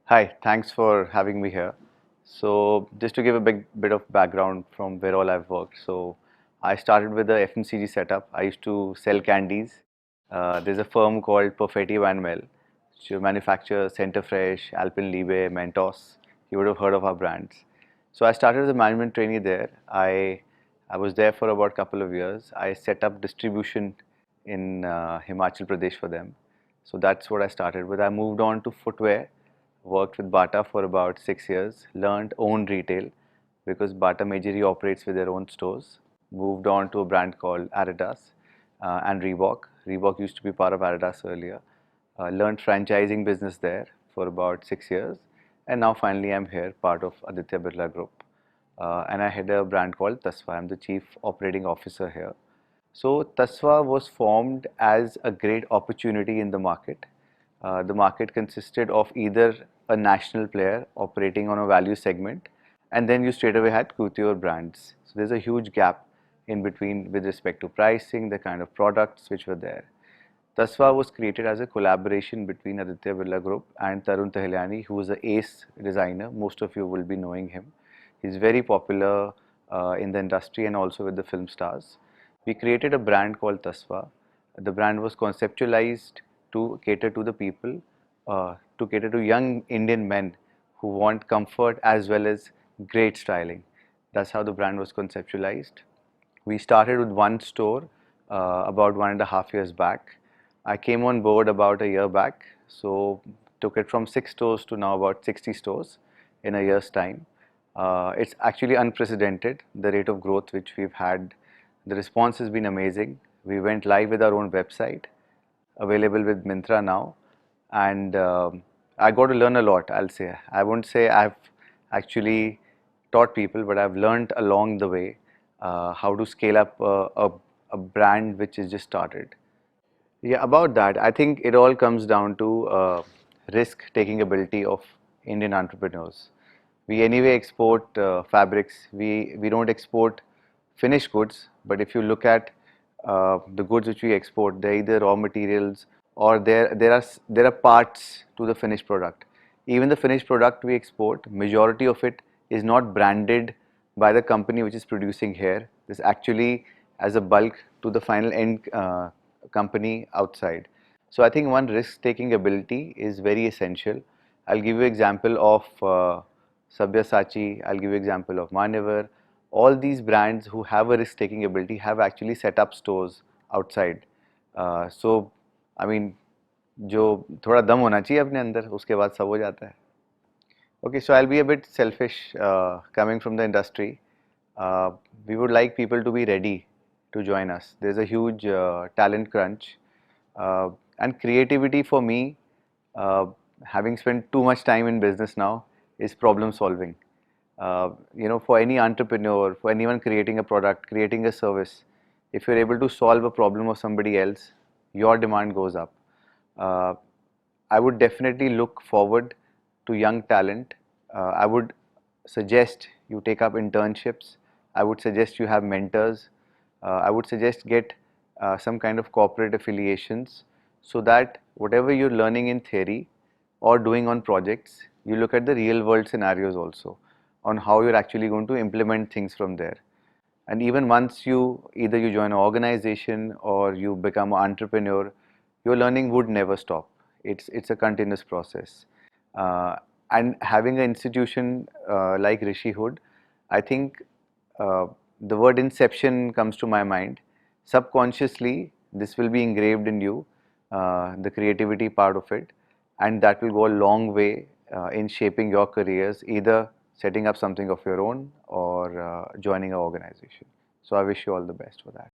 Hi, thanks for having me here. So, just to give a big bit of background from where all I've worked. So, I started with the FMCG setup. I used to sell candies. There's a firm called Perfetti Van which manufacture Center Fresh, Alpenliebe, Mentos. You would have heard of our brands. So, I started as a management trainee there. I was there for about a couple of years. I set up distribution in Himachal Pradesh for them. So that's what I started with. I moved on to footwear, worked with Bata for about 6 years, learned own retail because Bata majorly operates with their own stores. Moved on to a brand called Adidas and Reebok. Reebok used to be part of Adidas earlier. Learned franchising business there for about 6 years, and now finally I'm here, part of Aditya Birla Group. And I head a brand called Tasva. I'm the chief operating officer here. So Tasva was formed as a great opportunity in the market. The market consisted of either a national player operating on a value segment, and then you straight away had couture brands. So there's a huge gap in between with respect to pricing, the kind of products which were there. Tasva was created as a collaboration between Aditya Birla Group and Tarun Tahiliani, who is an ace designer. Most of you will be knowing him. He's very popular in the industry and also with the film stars. We created a brand called Tasva. The brand was conceptualized to cater to the people, to cater to young Indian men who want comfort as well as great styling. That's how the brand was conceptualized. We started with one store about 1.5 years back. I came on board about a year back, so took it from 6 stores to now about 60 stores in a year's time. It's actually unprecedented, the rate of growth which we've had. The response has been amazing. We went live with our own website, available with Myntra now, and I got to learn a lot, I'll say. I won't say I've actually taught people, but I've learned along the way how to scale up a brand which is just started. Yeah, about that, I think it all comes down to risk-taking ability of Indian entrepreneurs. We anyway export fabrics. We don't export finished goods, but if you look at the goods which we export, they're either raw materials or there are parts to the finished product. Even the finished product we export, majority of it is not branded by the company which is producing here. This actually as a bulk to the final end company outside. So I think one risk-taking ability is very essential. I'll give you example of Sabyasachi, I'll give you example of Manevar. All these brands who have a risk-taking ability have actually set up stores outside. So, I mean, जो थोड़ा दम होना चाहिए अपने अंदर, उसके बाद सब हो जाता है. Okay, so I'll be a bit selfish coming from the industry. We would like people to be ready to join us. There's a huge talent crunch and creativity for me, uh, having spent too much time in business now, is problem solving. For any entrepreneur, for anyone creating a product, creating a service, if you're able to solve a problem of somebody else, your demand goes up. Uh, I would definitely look forward to young talent. I would suggest you take up internships. I would suggest you have mentors. I would suggest get some kind of corporate affiliations so that whatever you're learning in theory or doing on projects, you look at the real world scenarios also on how you're actually going to implement things from there. And even once either you join an organization or you become an entrepreneur, your learning would never stop. It's a continuous process. Uh, and having an institution like Rishihood, I think uh, the word inception comes to my mind. Subconsciously, this will be engraved in you, the creativity part of it, and that will go a long way in shaping your careers, either setting up something of your own or joining an organization. So I wish you all the best for that.